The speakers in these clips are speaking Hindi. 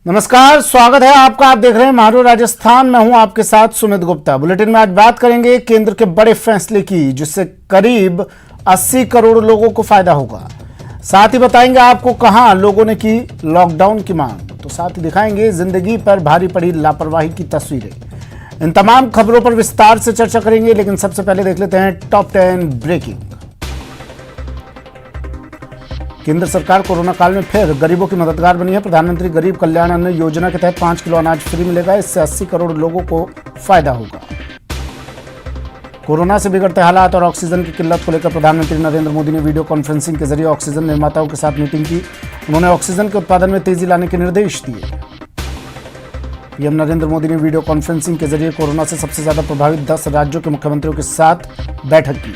नमस्कार, स्वागत है आपका। आप देख रहे हैं महारू राजस्थान। मैं हूं आपके साथ सुमित गुप्ता। बुलेटिन में आज बात करेंगे केंद्र के बड़े फैसले की, जिससे करीब 80 करोड़ लोगों को फायदा होगा। साथ ही बताएंगे आपको कहां लोगों ने की लॉकडाउन की मांग। तो साथ ही दिखाएंगे जिंदगी पर भारी पड़ी लापरवाही की तस्वीरें। इन तमाम खबरों पर विस्तार से चर्चा करेंगे, लेकिन सबसे पहले देख लेते हैं टॉप 10 ब्रेकिंग। केंद्र सरकार कोरोना काल में फिर गरीबों की मददगार बनी है। प्रधानमंत्री गरीब कल्याण अन्न योजना के तहत 5 किलो अनाज फ्री मिलेगा। इससे 80 करोड़ लोगों को फायदा होगा। कोरोना से बिगड़ते हालात और ऑक्सीजन की किल्लत को लेकर प्रधानमंत्री नरेंद्र मोदी ने वीडियो कॉन्फ्रेंसिंग के जरिए ऑक्सीजन निर्माताओं के साथ मीटिंग की। उन्होंने ऑक्सीजन के उत्पादन में तेजी लाने के निर्देश दिए। पीएम नरेंद्र मोदी ने वीडियो कॉन्फ्रेंसिंग के जरिए कोरोना से सबसे ज्यादा प्रभावित 10 राज्यों के मुख्यमंत्रियों के साथ बैठक की।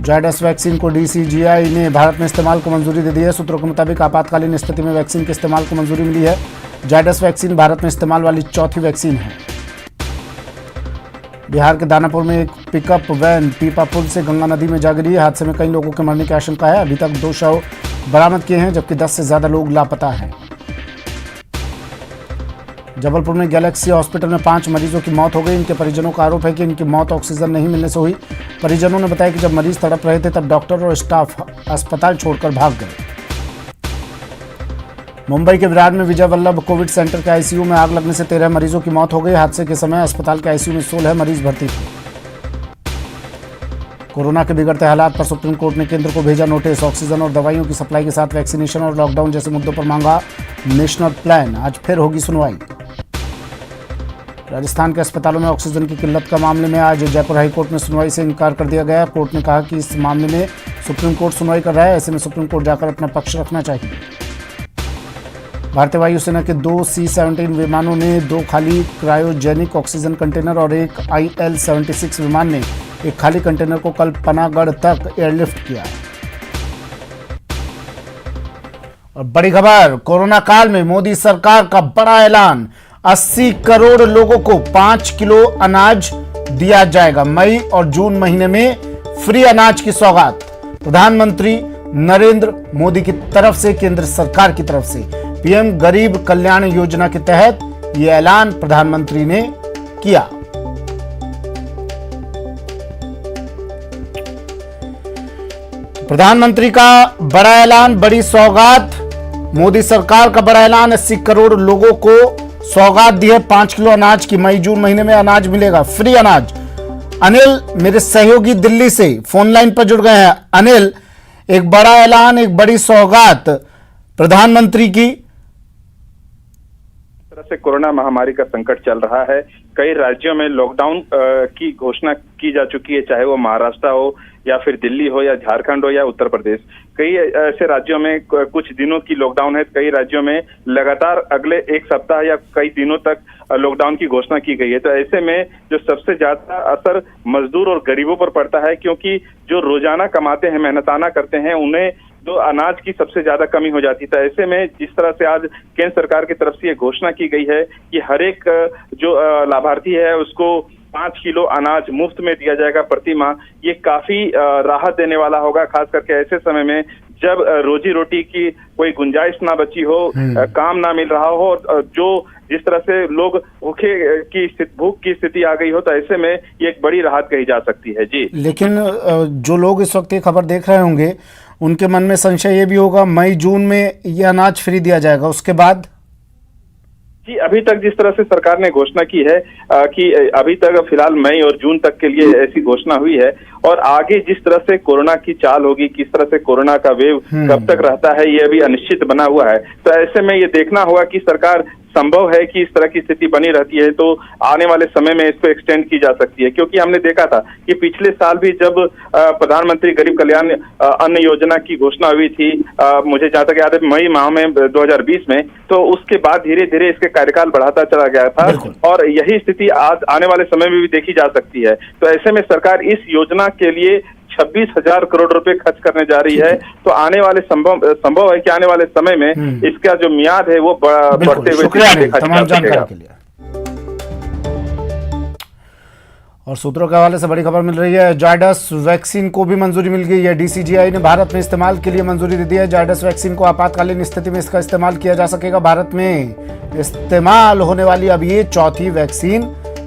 जायडस वैक्सीन को डीसीजीआई ने भारत में इस्तेमाल को मंजूरी दे दी है। सूत्रों के मुताबिक आपातकालीन स्थिति में वैक्सीन के इस्तेमाल को मंजूरी मिली है। जायडस वैक्सीन भारत में इस्तेमाल वाली चौथी वैक्सीन है। बिहार के दानापुर में एक पिकअप वैन पीपा पुल से गंगा नदी में जा गिरी। हादसे में कई लोगों के मरने की आशंका है। अभी तक 2 शव बरामद किए हैं, जबकि 10 से ज्यादा लोग लापता हैं। जबलपुर में गैलेक्सी हॉस्पिटल में 5 मरीजों की मौत हो गई। इनके परिजनों का आरोप है कि इनकी मौत ऑक्सीजन नहीं मिलने से हुई। परिजनों ने बताया कि जब मरीज तड़प रहे थे तब डॉक्टर और स्टाफ अस्पताल छोड़कर भाग गए। मुंबई के विरार में विजय वल्लभ कोविड सेंटर के आईसीयू में आग लगने से 13 मरीजों की मौत हो गई। हादसे के समय अस्पताल के आईसीयू में 16 मरीज भर्ती थे। कोरोना के बिगड़ते हालात पर सुप्रीम कोर्ट ने केंद्र को भेजा नोटिस। ऑक्सीजन और दवाइयों की सप्लाई के साथ वैक्सीनेशन और लॉकडाउन जैसे मुद्दों पर मांगा नेशनल प्लान। आज फिर होगी सुनवाई। राजस्थान के अस्पतालों में ऑक्सीजन की किल्लत का मामले में आज जयपुर हाईकोर्ट में सुनवाई से इनकार कर दिया गया। कोर्ट ने कहा कि इस मामले में सुप्रीम कोर्ट सुनवाई कर रहा है, ऐसे में सुप्रीम कोर्ट जाकर अपना पक्ष रखना चाहिए। भारतीय वायुसेना के 2 C-17 विमानों ने 2 खाली क्रायोजेनिक ऑक्सीजन कंटेनर और एक IL-76 विमान ने एक खाली कंटेनर को कल पनागढ़ तक एयरलिफ्ट किया। और बड़ी खबर, कोरोना काल में मोदी सरकार का बड़ा ऐलान। 80 करोड़ लोगों को 5 किलो अनाज दिया जाएगा। मई और जून महीने में फ्री अनाज की सौगात प्रधानमंत्री नरेंद्र मोदी की तरफ से, केंद्र सरकार की तरफ से। पीएम गरीब कल्याण योजना के तहत यह ऐलान प्रधानमंत्री ने किया। प्रधानमंत्री का बड़ा ऐलान, बड़ी सौगात। मोदी सरकार का बड़ा ऐलान, 80 करोड़ लोगों को सौगात दी है 5 किलो अनाज की। मई जून महीने में अनाज मिलेगा, फ्री अनाज। अनिल मेरे सहयोगी दिल्ली से फोन लाइन पर जुड़ गए हैं। अनिल, एक बड़ा ऐलान, एक बड़ी सौगात प्रधानमंत्री की। तरह से कोरोना महामारी का संकट चल रहा है। कई राज्यों में लॉकडाउन की घोषणा की जा चुकी है, चाहे वो महाराष्ट्र हो या फिर दिल्ली हो या झारखंड हो या उत्तर प्रदेश। कई ऐसे राज्यों में कुछ दिनों की लॉकडाउन है। कई राज्यों में लगातार अगले 1 सप्ताह या कई दिनों तक लॉकडाउन की घोषणा की गई है। तो ऐसे में जो सबसे ज्यादा असर मजदूर और गरीबों पर पड़ता है, क्योंकि जो रोजाना कमाते हैं, मेहनताना करते हैं, उन्हें तो अनाज की सबसे ज्यादा कमी हो जाती है। ऐसे में जिस तरह से आज केंद्र सरकार की तरफ से ये घोषणा की गई है कि हर एक जो लाभार्थी है उसको 5 किलो अनाज मुफ्त में दिया जाएगा प्रति माह, ये काफी राहत देने वाला होगा। खास करके ऐसे समय में जब रोजी रोटी की कोई गुंजाइश ना बची हो, काम ना मिल रहा हो, जो जिस तरह से लोग भूख की स्थिति आ गई हो, तो ऐसे में ये एक बड़ी राहत कही जा सकती है। जी, लेकिन जो लोग इस वक्त ये खबर देख रहे होंगे, उनके मन में संशय ये भी होगा, मई जून में ये अनाज फ्री दिया जाएगा, उसके बाद? जी, अभी तक जिस तरह से सरकार ने घोषणा की है कि अभी तक फिलहाल मई और जून तक के लिए ऐसी घोषणा हुई है, और आगे जिस तरह से कोरोना की चाल होगी, किस तरह से कोरोना का वेव कब तक रहता है, ये अभी अनिश्चित बना हुआ है। तो ऐसे में ये देखना होगा कि सरकार संभव है कि इस तरह की स्थिति बनी रहती है तो आने वाले समय में इसको एक्सटेंड की जा सकती है। क्योंकि हमने देखा था कि पिछले साल भी जब प्रधानमंत्री गरीब कल्याण अन्न योजना की घोषणा हुई थी, मुझे जहां तक याद है मई माह में 2020 में, तो उसके बाद धीरे धीरे इसके कार्यकाल बढ़ाता चला गया था, और यही स्थिति आज आने वाले समय में भी देखी जा सकती है। तो ऐसे में सरकार इस योजना के लिए 26,000 करोड़ रुपए खर्च करने जा रही है। तो आने वाले संभव है कि आने वाले समय में इसका जो मियाद है वो बढ़ते हुए देखा जा सकेगा। और सूत्रों के हवाले से बड़ी खबर मिल रही है, जायडस वैक्सीन को भी मंजूरी मिल गई है। डीसीजीआई ने भारत में इस्तेमाल के लिए मंजूरी दे दी है। जायडस वैक्सीन को आपातकालीन स्थिति में इसका इस्तेमाल किया जा सकेगा। भारत में इस्तेमाल होने वाली अब ये चौथी वैक्सीन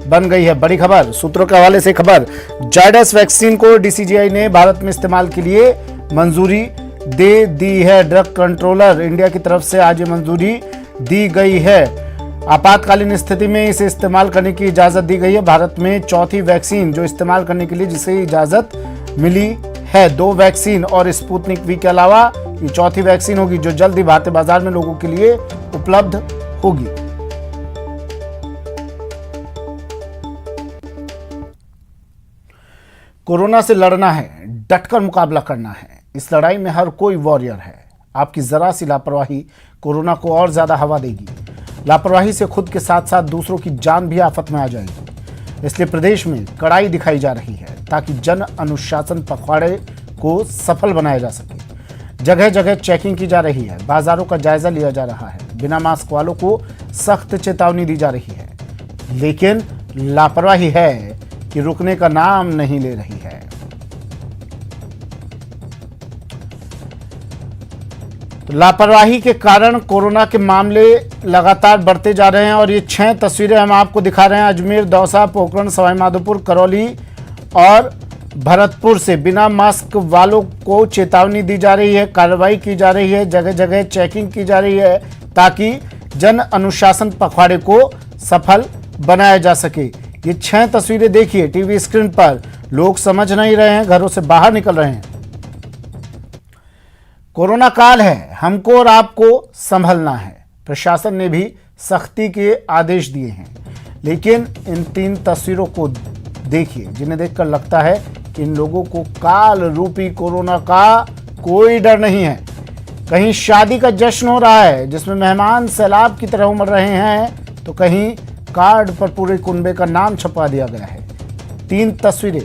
बन गई है। बड़ी खबर, सूत्रों के हवाले से खबर, जायडस वैक्सीन को डीसीजीआई ने भारत में इस्तेमाल के लिए मंजूरी दे दी है। ड्रग कंट्रोलर इंडिया की तरफ से आज ये मंजूरी दी गई है। आपातकालीन स्थिति में इसे इस्तेमाल करने की इजाजत दी गई है। भारत में चौथी वैक्सीन जो इस्तेमाल करने के लिए जिसे इजाजत मिली है। 2 वैक्सीन और स्पुतनिक वी के अलावा ये चौथी वैक्सीन होगी जो जल्द ही भारतीय बाजार में लोगों के लिए उपलब्ध होगी। कोरोना से लड़ना है, डटकर मुकाबला करना है। इस लड़ाई में हर कोई वॉरियर है। आपकी जरा सी लापरवाही कोरोना को और ज्यादा हवा देगी। लापरवाही से खुद के साथ साथ दूसरों की जान भी आफत में आ जाएगी। इसलिए प्रदेश में कड़ाई दिखाई जा रही है ताकि जन अनुशासन पखवाड़े को सफल बनाया जा सके। जगह जगह चेकिंग की जा रही है, बाजारों का जायजा लिया जा रहा है, बिना मास्क वालों को सख्त चेतावनी दी जा रही है। लेकिन लापरवाही है कि रुकने का नाम नहीं ले रही है। तो लापरवाही के कारण कोरोना के मामले लगातार बढ़ते जा रहे हैं और ये 6 तस्वीरें हम आपको दिखा रहे हैं। अजमेर, दौसा, पोखरण, सवाईमाधोपुर, करौली और भरतपुर से बिना मास्क वालों को चेतावनी दी जा रही है, कार्रवाई की जा रही है, जगह जगह चेकिंग की जा रही है ताकि जन अनुशासन पखवाड़े को सफल बनाया जा सके। ये 6 तस्वीरें देखिए टीवी स्क्रीन पर। लोग समझ नहीं रहे हैं, घरों से बाहर निकल रहे हैं। कोरोना काल है, हमको और आपको संभलना है। प्रशासन ने भी सख्ती के आदेश दिए हैं, लेकिन इन 3 तस्वीरों को देखिए जिन्हें देखकर लगता है कि इन लोगों को काल रूपी कोरोना का कोई डर नहीं है। कहीं शादी का जश्न हो रहा है जिसमें मेहमान सैलाब की तरह उमड़ रहे हैं, तो कहीं कार्ड पर पूरे कुनबे का नाम छपवा दिया गया है। 3 तस्वीरें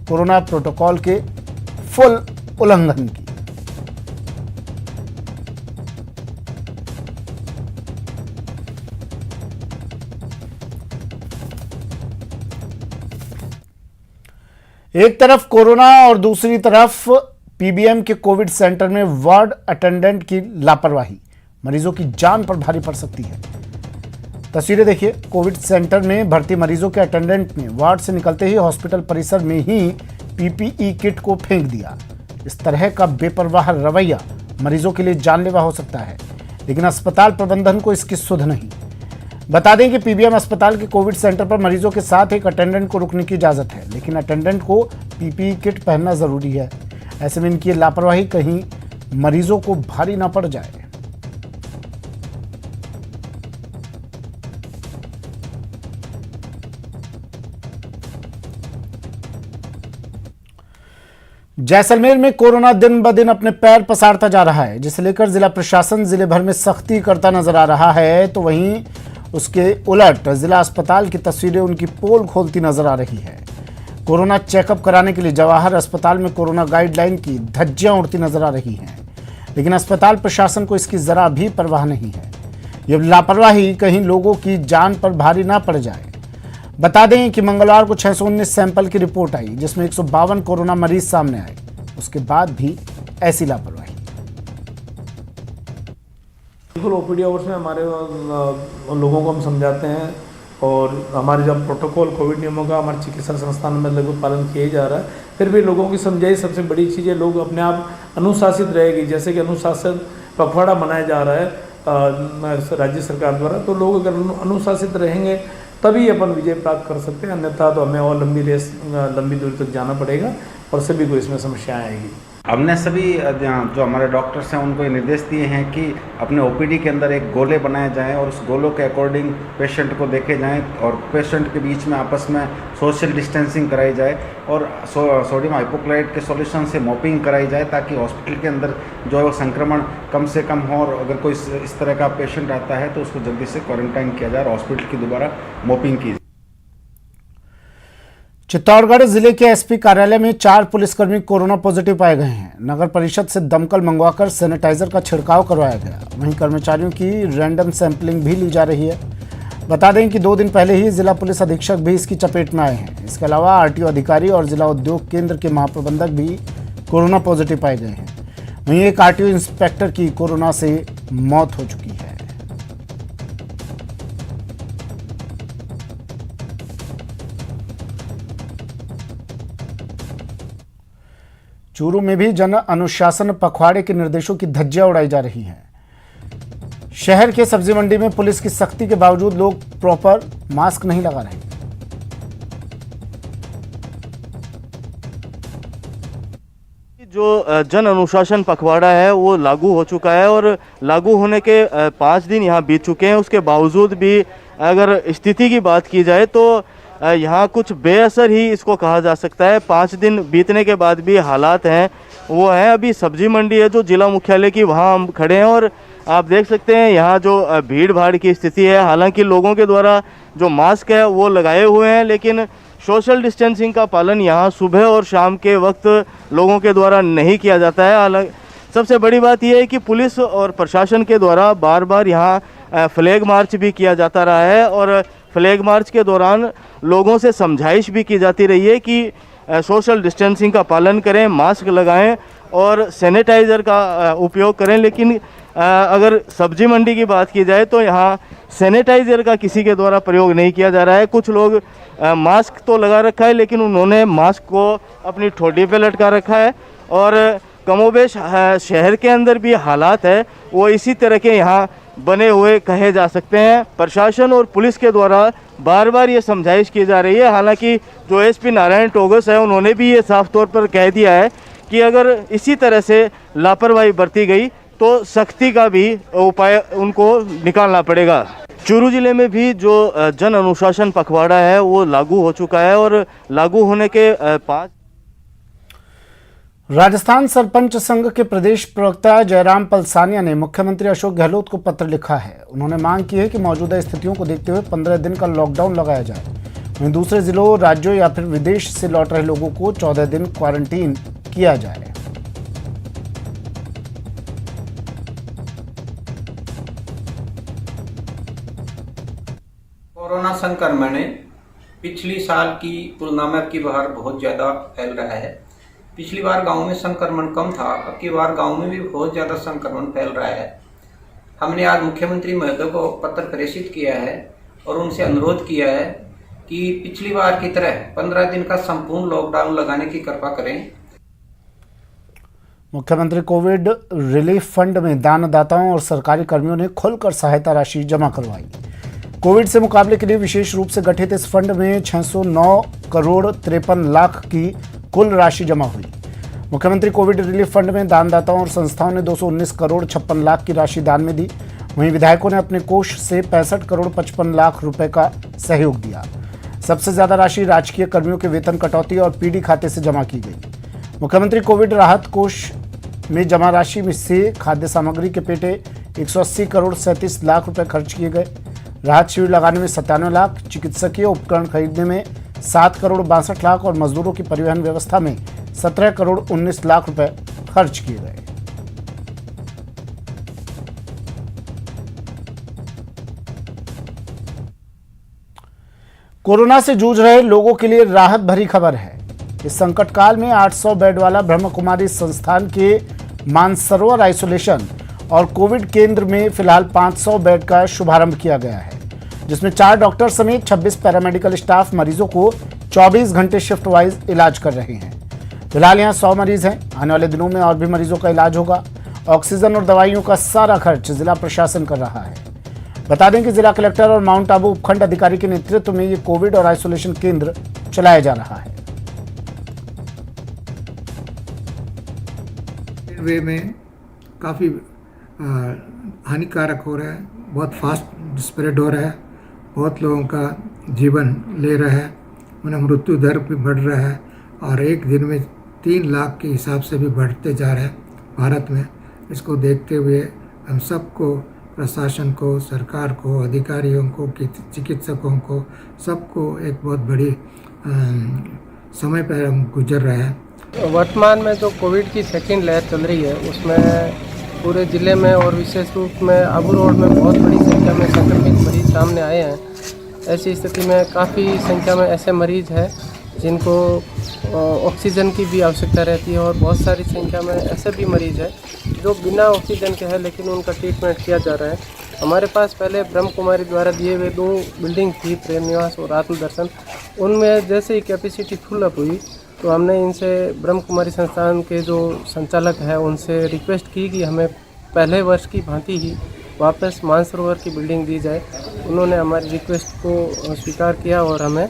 कोरोना प्रोटोकॉल के फुल उल्लंघन की। एक तरफ कोरोना और दूसरी तरफ पीबीएम के कोविड सेंटर में वार्ड अटेंडेंट की लापरवाही मरीजों की जान पर भारी पड़ सकती है। तस्वीरें देखिए, कोविड सेंटर में भर्ती मरीजों के अटेंडेंट ने वार्ड से निकलते ही हॉस्पिटल परिसर में ही पीपीई किट को फेंक दिया। इस तरह का बेपरवाह रवैया मरीजों के लिए जानलेवा हो सकता है, लेकिन अस्पताल प्रबंधन को इसकी सुध नहीं। बता दें कि पीबीएम अस्पताल के कोविड सेंटर पर मरीजों के साथ एक अटेंडेंट को रुकने की इजाजत है, लेकिन अटेंडेंट को पीपीई किट पहनना जरूरी है। ऐसे में इनकी लापरवाही कहीं मरीजों को भारी ना पड़ जाए। जैसलमेर में कोरोना दिन ब दिन अपने पैर पसारता जा रहा है, जिसे लेकर जिला प्रशासन जिले भर में सख्ती करता नजर आ रहा है। तो वहीं उसके उलट जिला अस्पताल की तस्वीरें उनकी पोल खोलती नजर आ रही है। कोरोना चेकअप कराने के लिए जवाहर अस्पताल में कोरोना गाइडलाइन की धज्जियां उड़ती नजर आ रही हैं, लेकिन अस्पताल प्रशासन को इसकी जरा भी परवाह नहीं है। यह लापरवाही कहीं लोगों की जान पर भारी ना पड़ जाए। बता दें कि मंगलवार को 619 सैंपल की रिपोर्ट आई, जिसमें 152 कोरोना मरीज सामने आए। उसके बाद भी ऐसी लापरवाही। बिल्कुल ओपीडी आवर्स में हमारे लोगों को हम समझाते हैं और हमारे जब प्रोटोकॉल कोविड नियमों का हमारे चिकित्सा संस्थान में लगभग पालन किया जा रहा है। फिर भी लोगों की समझाई सबसे बड़ी चीज़ है, लोग अपने आप अनुशासित रहेगी। जैसे कि अनुशासन पखवाड़ा मनाया जा रहा है राज्य सरकार द्वारा, तो लोग अगर अनुशासित रहेंगे तभी अपन विजय प्राप्त कर सकते हैं, अन्यथा तो हमें और लंबी दूरी तक जाना पड़ेगा और सभी को इसमें समस्याएं आएगी। हमने सभी जो हमारे डॉक्टर्स हैं उनको ये निर्देश दिए हैं कि अपने ओपीडी के अंदर एक गोले बनाए जाएं और उस गोलों के अकॉर्डिंग पेशेंट को देखे जाएं और पेशेंट के बीच में आपस में सोशल डिस्टेंसिंग कराई जाए और सोडियम हाइपोक्लोराइड के सॉल्यूशन से मॉपिंग कराई जाए, ताकि हॉस्पिटल के अंदर जो है वो संक्रमण कम से कम हो और अगर कोई इस तरह का पेशेंट आता है तो उसको जल्दी से क्वारंटाइन किया जाए और हॉस्पिटल की दोबारा मॉपिंग की जाए। चित्तौड़गढ़ जिले के एसपी कार्यालय में 4 पुलिसकर्मी कोरोना पॉजिटिव पाए गए हैं। नगर परिषद से दमकल मंगवाकर सैनिटाइजर का छिड़काव करवाया गया। वहीं कर्मचारियों की रैंडम सैंपलिंग भी ली जा रही है। बता दें कि 2 दिन पहले ही जिला पुलिस अधीक्षक भी इसकी चपेट में आए हैं। इसके अलावा आरटीओ अधिकारी और जिला उद्योग केंद्र के महाप्रबंधक भी कोरोना पॉजिटिव पाए गए हैं। वहीं एक आरटीओ इंस्पेक्टर की कोरोना से मौत हो चुकी है। चूरू में भी जन अनुशासन पखवाड़े के निर्देशों की धज्जियां उड़ाई जा रही हैं। शहर के सब्जी मंडी में पुलिस की सख्ती के बावजूद लोग प्रॉपर मास्क नहीं लगा रहे। जो जन अनुशासन पखवाड़ा है वो लागू हो चुका है और लागू होने के 5 दिन यहाँ बीत चुके हैं। उसके बावजूद भी अगर स्थिति की बात की जाए तो यहाँ कुछ बेअसर ही इसको कहा जा सकता है। 5 दिन बीतने के बाद भी हालात हैं वो हैं। अभी सब्जी मंडी है जो जिला मुख्यालय की, वहाँ हम खड़े हैं और आप देख सकते हैं यहाँ जो भीड़ भाड़ की स्थिति है। हालांकि लोगों के द्वारा जो मास्क है वो लगाए हुए हैं, लेकिन सोशल डिस्टेंसिंग का पालन यहाँ सुबह और शाम के वक्त लोगों के द्वारा नहीं किया जाता है। हालांकि सबसे बड़ी बात यह है कि पुलिस और प्रशासन के द्वारा बार बार यहाँ फ्लैग मार्च भी किया जाता रहा है और फ्लैग मार्च के दौरान लोगों से समझाइश भी की जाती रही है कि सोशल डिस्टेंसिंग का पालन करें, मास्क लगाएं और सैनिटाइज़र का उपयोग करें। लेकिन अगर सब्जी मंडी की बात की जाए तो यहाँ सैनिटाइज़र का किसी के द्वारा प्रयोग नहीं किया जा रहा है। कुछ लोग मास्क तो लगा रखा है लेकिन उन्होंने मास्क को अपनी ठोडी पे लटका रखा है और कमोबेश शहर के अंदर भी हालात है वो इसी तरह के यहाँ बने हुए कहे जा सकते हैं। प्रशासन और पुलिस के द्वारा बार बार ये समझाइश की जा रही है। हालांकि जो एसपी नारायण टोगस है उन्होंने भी ये साफ तौर पर कह दिया है कि अगर इसी तरह से लापरवाही बरती गई तो सख्ती का भी उपाय उनको निकालना पड़ेगा। चूरू जिले में भी जो जन अनुशासन पखवाड़ा है वो लागू हो चुका है और लागू होने के 5 राजस्थान सरपंच संघ के प्रदेश प्रवक्ता जयराम पलसानिया ने मुख्यमंत्री अशोक गहलोत को पत्र लिखा है। उन्होंने मांग की है कि मौजूदा स्थितियों को देखते हुए 15 दिन का लॉकडाउन लगाया जाए। वहीं दूसरे जिलों, राज्यों या फिर विदेश से लौट रहे लोगों को 14 दिन क्वारंटीन किया जाए। कोरोना संक्रमण पिछली साल की तुलना में अब की बार बहुत ज़्यादा फैल रहा है। पिछली बार गांव में संक्रमण कम था, अब की बार गांव में भी बहुत ज़्यादा संक्रमण फैल रहा है। हमने आज मुख्यमंत्री महोदय को पत्र प्रेषित किया है और उनसे अनुरोध किया है कि पिछली बार की तरह 15 दिन का संपूर्ण लॉकडाउन लगाने की कृपा करें। मुख्यमंत्री कोविड रिलीफ फंड में दानदाताओं और सरकारी कर्मियों ने खुलकर सहायता राशि जमा करवाई। कोविड से मुकाबले के लिए विशेष रूप से गठित इस फंड में 609 करोड़ 53 लाख की कुल राशि जमा हुई। मुख्यमंत्री कोविड रिलीफ फंड में दानदाताओं और संस्थाओं ने 219 करोड़ 56 लाख की राशि दान में दी। वहीं विधायकों ने अपने कोष से 65 करोड़ 55 लाख रुपए का सहयोग दिया। सबसे ज्यादा राशि राजकीय कर्मियों के वेतन कटौती और पीडी खाते से जमा की गई। मुख्यमंत्री कोविड राहत कोष में जमा राशि में से खाद्य सामग्री के पेटे 180 करोड़ 37 लाख रुपए खर्च किए गए। राहत शिविर लगाने में 97 लाख, चिकित्सकीय उपकरण खरीदने में 7 करोड़ 62 लाख और मजदूरों की परिवहन व्यवस्था में 17 करोड़ 19 लाख रुपए खर्च किए गए। कोरोना से जूझ रहे लोगों के लिए राहत भरी खबर है। इस संकट काल में 800 बेड वाला ब्रह्म कुमारी संस्थान के मानसरोवर आइसोलेशन और कोविड केंद्र में फिलहाल 500 बेड का शुभारंभ किया गया है, जिसमें 4 डॉक्टर समेत 26 पैरामेडिकल स्टाफ मरीजों को 24 घंटे शिफ्ट वाइज इलाज कर रहे हैं। फिलहाल यहाँ 100 मरीज हैं। आने वाले दिनों में और भी मरीजों का इलाज होगा। ऑक्सीजन और दवाइयों का सारा खर्च जिला प्रशासन कर रहा है। बता दें कि जिला कलेक्टर और माउंट आबू उपखंड अधिकारी के नेतृत्व में ये कोविड और आइसोलेशन केंद्र चलाया जा रहा है। वे में काफ़ी हानिकारक हो रहा है, बहुत फास्ट स्प्रेड हो रहा है, बहुत लोगों का जीवन ले रहा है, उन्हें मृत्यु दर भी बढ़ रहा है और एक दिन में 3 लाख के हिसाब से भी बढ़ते जा रहा है भारत में। इसको देखते हुए हम सबको, प्रशासन को, सरकार को, अधिकारियों को, चिकित्सकों को, सबको एक बहुत बड़ी समय पर हम गुजर रहे हैं। वर्तमान में जो कोविड की सेकेंड लहर चल रही है उसमें पूरे ज़िले में और विशेष रूप में आबू रोड में बहुत बड़ी संख्या में संक्रमित मरीज सामने आए हैं। ऐसी स्थिति में काफ़ी संख्या में ऐसे मरीज़ हैं जिनको ऑक्सीजन की भी आवश्यकता रहती है और बहुत सारी संख्या में ऐसे भी मरीज़ हैं जो बिना ऑक्सीजन के हैं लेकिन उनका ट्रीटमेंट किया जा रहा है। हमारे पास पहले ब्रह्म कुमारी द्वारा दिए हुए 2 बिल्डिंग थी, प्रेम निवास और आत्मदर्शन। उनमें जैसे ही कैपेसिटी फुल अप हुई तो हमने इनसे ब्रह्म कुमारी संस्थान के जो संचालक हैं उनसे रिक्वेस्ट की कि हमें पहले वर्ष की भांति ही वापस मानसरोवर की बिल्डिंग दी जाए। उन्होंने हमारी रिक्वेस्ट को स्वीकार किया और हमें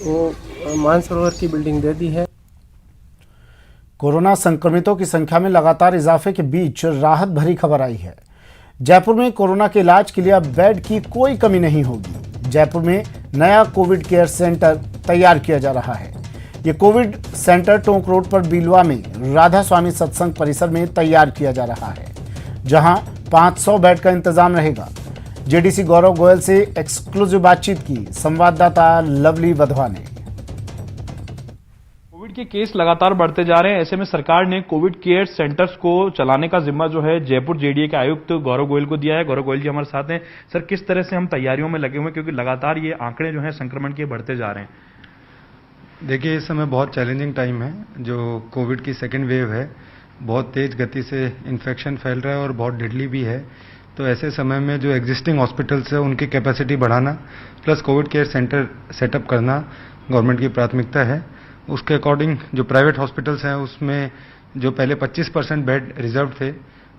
वो मानसरोवर की बिल्डिंग दे दी है। कोरोना संक्रमितों की संख्या में लगातार इजाफे के बीच राहत भरी खबर आई है। जयपुर में कोरोना के इलाज के लिए अब बेड की कोई कमी नहीं होगी। जयपुर में नया कोविड केयर सेंटर तैयार किया जा रहा है। ये कोविड सेंटर टोंक रोड पर बिलवा में राधा स्वामी सत्संग परिसर में तैयार किया जा रहा है, जहां 500 बेड का इंतजाम रहेगा। जेडीसी गौरव गोयल से एक्सक्लूसिव बातचीत की संवाददाता लवली वधवा ने। कोविड के केस लगातार बढ़ते जा रहे हैं, ऐसे में सरकार ने कोविड केयर सेंटर्स को चलाने का जिम्मा जो है जयपुर जेडीए के आयुक्त गौरव गोयल को दिया है। गौरव गोयल जी हमारे साथ हैं। सर, किस तरह से हम तैयारियों में लगे हुए हैं, क्योंकि लगातार ये आंकड़े जो है संक्रमण के बढ़ते जा रहे हैं? देखिए, इस समय बहुत चैलेंजिंग टाइम है। जो कोविड की सेकेंड वेव है, बहुत तेज गति से इन्फेक्शन फैल रहा है और बहुत डेडली भी है। तो ऐसे समय में जो एग्जिस्टिंग हॉस्पिटल्स है उनकी कैपेसिटी बढ़ाना plus Covid care centre setup करना गवर्नमेंट की प्राथमिकता है। उसके अकॉर्डिंग जो प्राइवेट हॉस्पिटल्स हैं उसमें जो पहले 25% बेड रिजर्व थे,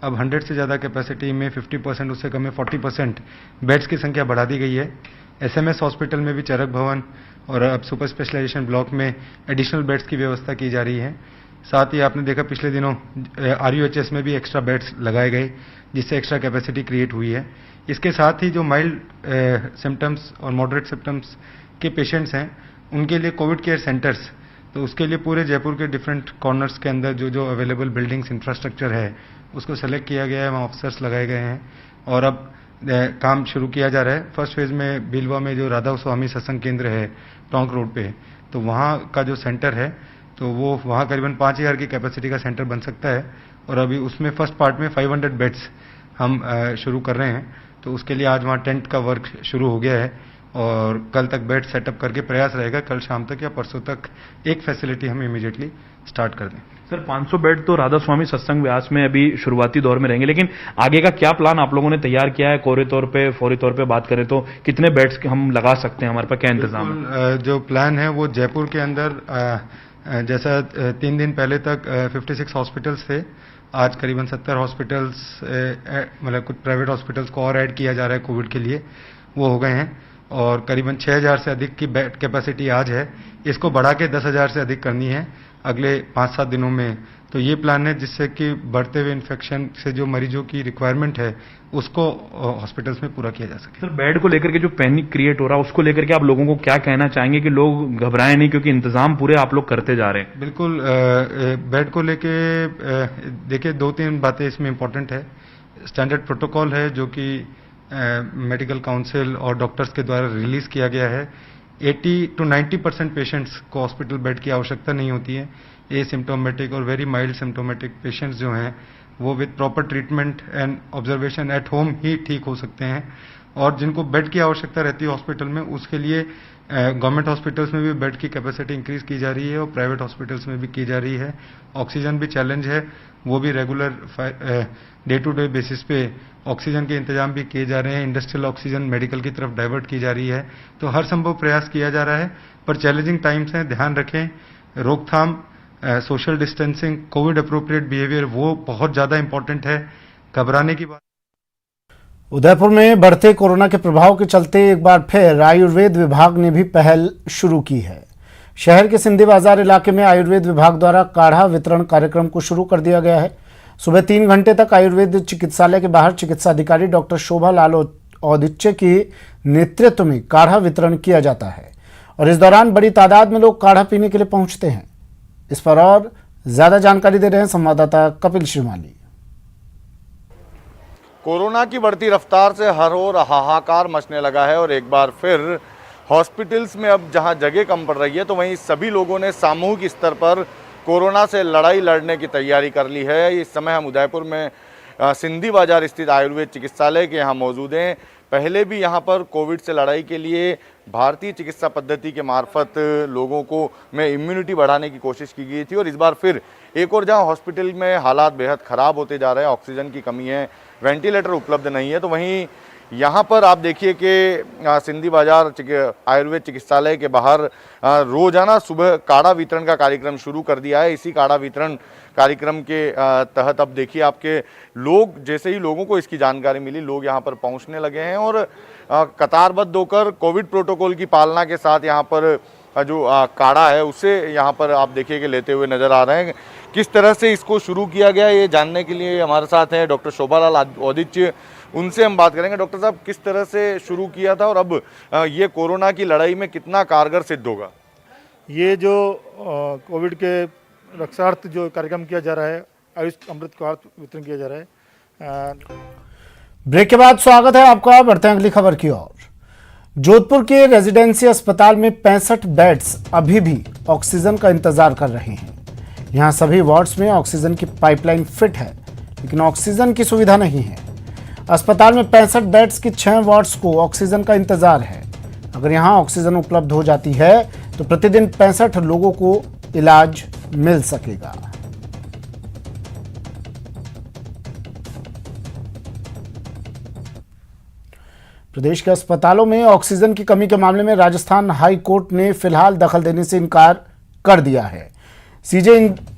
अब 100 से ज़्यादा कैपेसिटी में 50%, उससे कम में 40% बेड्स की संख्या बढ़ा दी गई है। एसएमएस हॉस्पिटल में भी चरक भवन और अब सुपर स्पेशलाइजेशन ब्लॉक में एडिशनल बेड्स की व्यवस्था की जा रही है। साथ ही आपने देखा पिछले दिनों आरयूएचएस में भी एक्स्ट्रा बेड्स लगाए गए, जिससे एक्स्ट्रा कैपेसिटी क्रिएट हुई है। इसके साथ ही जो माइल्ड सिम्टम्स और मॉडरेट सिम्टम्स के पेशेंट्स हैं उनके लिए कोविड केयर सेंटर्स, तो उसके लिए पूरे जयपुर के डिफरेंट कॉर्नर्स के अंदर जो अवेलेबल बिल्डिंग्स इंफ्रास्ट्रक्चर है उसको सेलेक्ट किया गया है, वहाँ ऑफिसर्स लगाए गए हैं और अब काम शुरू किया जा रहा है। फर्स्ट फेज में बिलवा में जो राधा स्वामी सत्संग केंद्र है टोंक रोड पे, तो वहाँ का जो सेंटर है तो वो वहाँ करीबन 5000 की कैपेसिटी का सेंटर बन सकता है और अभी उसमें फर्स्ट पार्ट में 500 बेड्स हम शुरू कर रहे हैं। तो उसके लिए आज वहाँ टेंट का वर्क शुरू हो गया है और कल तक बेड सेटअप करके प्रयास रहेगा कल शाम तक या परसों तक एक फैसिलिटी हम इमीडिएटली स्टार्ट कर दें। सर, 500 बेड तो राधा स्वामी सत्संग व्यास में अभी शुरुआती दौर में रहेंगे, लेकिन आगे का क्या प्लान आप लोगों ने तैयार किया है? कोरे तौर पे, फौरी तौर पे बात करें तो कितने बेड्स हम लगा सकते हैं? हमारे पास क्या इंतजाम है? जो प्लान है वो जयपुर के अंदर जैसा 3 दिन पहले तक 56 हॉस्पिटल्स थे, आज करीबन 70 हॉस्पिटल्स मतलब कुछ प्राइवेट हॉस्पिटल्स को और ऐड किया जा रहा है कोविड के लिए, वो हो गए हैं और करीबन 6000 से अधिक की बेड कैपेसिटी आज है। इसको बढ़ा के 10,000 से अधिक करनी है अगले 5-7 दिनों में। तो ये प्लान है जिससे कि बढ़ते हुए इन्फेक्शन से जो मरीजों की रिक्वायरमेंट है उसको हॉस्पिटल्स में पूरा किया जा सके। सर, बेड को लेकर के जो पैनिक क्रिएट हो रहा है उसको लेकर के आप लोगों को क्या कहना चाहेंगे कि लोग घबराएं नहीं, क्योंकि इंतजाम पूरे आप लोग करते जा रहे हैं? बिल्कुल, बेड को लेके देखिए 2-3 बातें इसमें इंपॉर्टेंट है। स्टैंडर्ड प्रोटोकॉल है जो कि मेडिकल काउंसिल और डॉक्टर्स के द्वारा रिलीज किया गया है। 80 to 90% पेशेंट्स को हॉस्पिटल बेड की आवश्यकता नहीं होती है। एसिम्प्टोमेटिक और वेरी माइल्ड सिम्प्टोमेटिक पेशेंट्स जो हैं वो with proper treatment and observation at home ही ठीक हो सकते हैं और जिनको बेड की आवश्यकता रहती है हॉस्पिटल में उसके लिए गवर्नमेंट हॉस्पिटल्स में भी बेड की कैपेसिटी इंक्रीज की जा रही है और प्राइवेट हॉस्पिटल्स में भी की जा रही है। ऑक्सीजन भी चैलेंज है, वो भी regular day to day basis पे ऑक्सीजन के इंतजाम भी किए जा रहे हैं। इंडस्ट्रियल ऑक्सीजन मेडिकल की तरफ डाइवर्ट की जा रही है। तो हर संभव प्रयास किया जा रहा है, पर चैलेंजिंग टाइम्स हैं, ध्यान रखें। रोकथाम, social distancing, Covid appropriate behaviour वो बहुत ज़्यादा इंपॉर्टेंट है, घबराने की बात। उदयपुर में बढ़ते कोरोना के प्रभाव के चलते एक बार फिर आयुर्वेद विभाग ने भी पहल शुरू की है। शहर के सिंधी बाजार इलाके में आयुर्वेद विभाग द्वारा काढ़ा वितरण कार्यक्रम को शुरू कर दिया गया है। सुबह 3 घंटे तक आयुर्वेद चिकित्सालय के बाहर चिकित्सा अधिकारी डॉक्टर शोभा लाल औदिच्य के नेतृत्व में काढ़ा वितरण किया जाता है और इस दौरान बड़ी तादाद में लोग काढ़ा पीने के लिए पहुंचते हैं। इस पर और ज्यादा जानकारी दे रहे हैं संवाददाता कपिल श्रीमाली। कोरोना की बढ़ती रफ्तार से हर ओर हाहाकार मचने लगा है और एक बार फिर हॉस्पिटल्स में अब जहां जगह कम पड़ रही है तो वहीं सभी लोगों ने सामूहिक स्तर पर कोरोना से लड़ाई लड़ने की तैयारी कर ली है। इस समय हम उदयपुर में सिंधी बाजार स्थित आयुर्वेद चिकित्सालय के यहाँ मौजूद हैं। पहले भी यहाँ पर कोविड से लड़ाई के लिए भारतीय चिकित्सा पद्धति के मार्फत लोगों को में इम्यूनिटी बढ़ाने की कोशिश की गई थी और इस बार फिर एक और जहाँ हॉस्पिटल में हालात बेहद ख़राब होते जा रहे हैं, ऑक्सीजन की कमी है, वेंटिलेटर उपलब्ध नहीं है, तो वहीं यहाँ पर आप देखिए कि सिंधी बाजार आयुर्वेद चिकित्सालय के बाहर रोजाना सुबह काढ़ा वितरण का कार्यक्रम शुरू कर दिया है। इसी काढ़ा वितरण कार्यक्रम के तहत अब देखिए आपके लोग, जैसे ही लोगों को इसकी जानकारी मिली, लोग यहाँ पर पहुँचने लगे हैं और कतारबद्ध होकर कोविड प्रोटोकॉल की पालना के साथ यहाँ पर जो काढ़ा है उसे यहाँ पर आप देखिए कि लेते हुए नजर आ रहे हैं। किस तरह से इसको शुरू किया गया ये जानने के लिए हमारे साथ हैं डॉक्टर शोभालाल औदिच्य, उनसे हम बात करेंगे। डॉक्टर साहब, किस तरह से शुरू किया था और अब ये कोरोना की लड़ाई में कितना कारगर सिद्ध होगा? ये जो कोविड के रक्षार्थ जो कार्यक्रम किया जा रहा है, आयुष अमृत का वितरण किया जा रहा है। ब्रेक के बाद स्वागत है आपका। बढ़ते हैं अगली खबर की ओर। जोधपुर के रेजिडेंसी अस्पताल में 65 बेड्स अभी भी ऑक्सीजन का इंतजार कर रहे हैं। यहां सभी वार्ड्स में ऑक्सीजन की पाइपलाइन फिट है, लेकिन ऑक्सीजन की सुविधा नहीं है। अस्पताल में 65 बेड्स की 6 वार्ड्स को ऑक्सीजन का इंतजार है। अगर यहां ऑक्सीजन उपलब्ध हो जाती है तो प्रतिदिन 65 लोगों को इलाज मिल सकेगा। प्रदेश के अस्पतालों में ऑक्सीजन की कमी के मामले में राजस्थान हाई कोर्ट ने फिलहाल दखल देने से इनकार कर दिया है। सीजे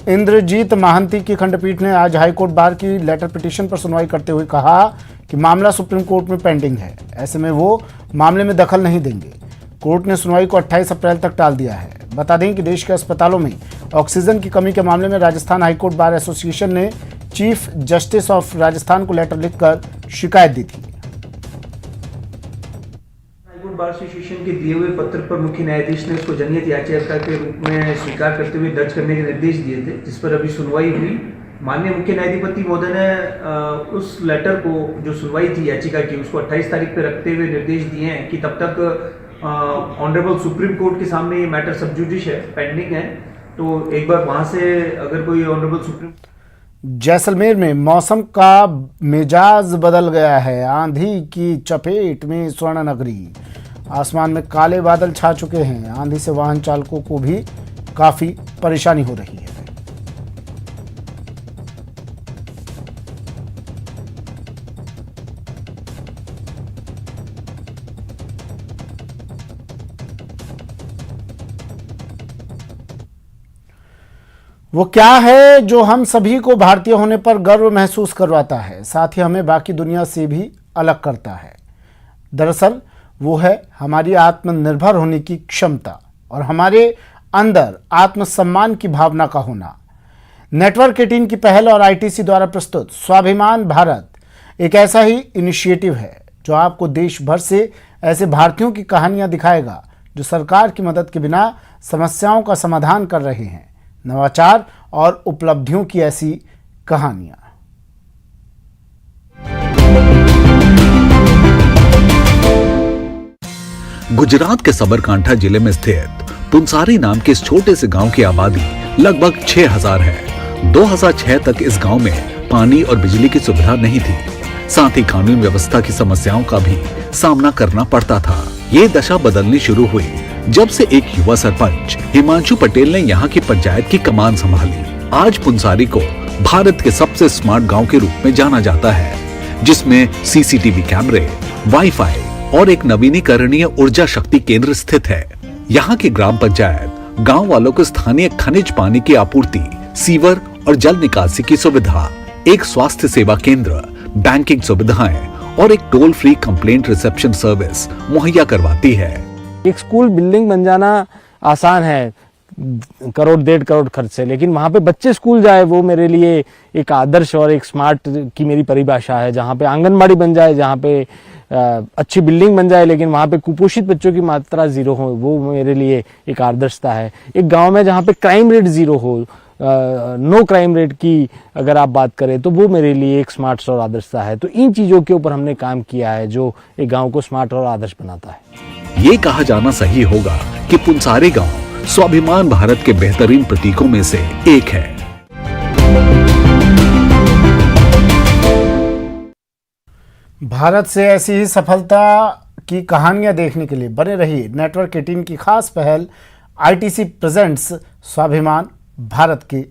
इंद्रजीत महांती की खंडपीठ ने आज हाईकोर्ट बार की लेटर पिटीशन पर सुनवाई करते हुए कहा कि मामला सुप्रीम कोर्ट में पेंडिंग है, ऐसे में वो मामले में दखल नहीं देंगे। कोर्ट ने सुनवाई को 28 अप्रैल तक टाल दिया है। बता दें कि देश के अस्पतालों में ऑक्सीजन की कमी के मामले में राजस्थान हाईकोर्ट बार एसोसिएशन ने चीफ जस्टिस ऑफ राजस्थान को लेटर लिखकर शिकायत दी थी। बार एसोसिएशन के दिए हुए पत्र पर मुख्य न्यायाधीश ने उसको जनहित याचिका के रूप में स्वीकार करते हुए दर्ज करने के निर्देश दिए थे, जिस पर अभी सुनवाई हुई। माननीय मुख्य न्यायाधिपति महोदय ने उस लेटर को, जो सुनवाई थी याचिका की, उसको 28 तारीख पे रखते हुए निर्देश दिए हैं कि तब तक ऑनरेबल सुप्रीम कोर्ट के सामने ये मैटर सब जुडिश है, पेंडिंग है, तो एक बार वहां से अगर कोई ऑनरेबल सुप्रीम। जैसलमेर में मौसम का मिजाज बदल गया है। आंधी की चपेट में स्वर्ण नगरी। आसमान में काले बादल छा चुके हैं। आंधी से वाहन चालकों को भी काफी परेशानी हो रही है। वो क्या है जो हम सभी को भारतीय होने पर गर्व महसूस करवाता है, साथ ही हमें बाकी दुनिया से भी अलग करता है? दरअसल वो है हमारी आत्मनिर्भर होने की क्षमता और हमारे अंदर आत्मसम्मान की भावना का होना। नेटवर्क 18 की पहल और आईटीसी द्वारा प्रस्तुत स्वाभिमान भारत एक ऐसा ही इनिशिएटिव है जो आपको देश भर से ऐसे भारतीयों की कहानियां दिखाएगा जो सरकार की मदद के बिना समस्याओं का समाधान कर रहे हैं। नवाचार और उपलब्धियों की ऐसी कहानियां। गुजरात के सबरकांठा जिले में स्थित पुंसारी नाम के इस छोटे से गांव की आबादी लगभग 6000 है। 2006 तक इस गांव में पानी और बिजली की सुविधा नहीं थी। साथ ही कानून व्यवस्था की समस्याओं का भी सामना करना पड़ता था। ये दशा बदलनी शुरू हुई जब से एक युवा सरपंच हिमांशु पटेल ने यहाँ की पंचायत की कमान संभाली। आज पुंसारी को भारत के सबसे स्मार्ट गांव के रूप में जाना जाता है, जिसमें सीसीटीवी कैमरे, वाईफाई और एक नवीनीकरणीय ऊर्जा शक्ति केंद्र स्थित है। यहाँ की ग्राम पंचायत गांव वालों को स्थानीय खनिज पानी की आपूर्ति, सीवर और जल निकासी की सुविधा, एक स्वास्थ्य सेवा केंद्र, बैंकिंग सुविधाएं और एक toll free complaint reception service मुहैया करवाती है। एक स्कूल बिल्डिंग बन जाना आसान है 1-1.5 करोड़ खर्च से, लेकिन वहाँ पे बच्चे स्कूल जाए वो मेरे लिए एक आदर्श और एक स्मार्ट की मेरी परिभाषा है। जहाँ पे आंगनबाड़ी बन जाए, जहाँ पे अच्छी बिल्डिंग बन जाए, लेकिन वहाँ पे कुपोषित बच्चों की मात्रा 0 हो, वो मेरे लिए एक आदर्शता है। एक गांव में जहाँ पे क्राइम रेट 0 हो, नो क्राइम रेट की अगर आप बात करें, तो वो मेरे लिए एक स्मार्ट और आदर्शता है। तो इन चीज़ों के ऊपर हमने काम किया है जो एक गाँव को स्मार्ट और आदर्श बनाता है। ये कहा जाना सही होगा कि पुंसारी गांव स्वाभिमान भारत के बेहतरीन प्रतीकों में से एक है। भारत से ऐसी ही सफलता की कहानियां देखने के लिए बने रही नेटवर्क 18 की खास पहल आईटीसी प्रेजेंट्स स्वाभिमान भारत की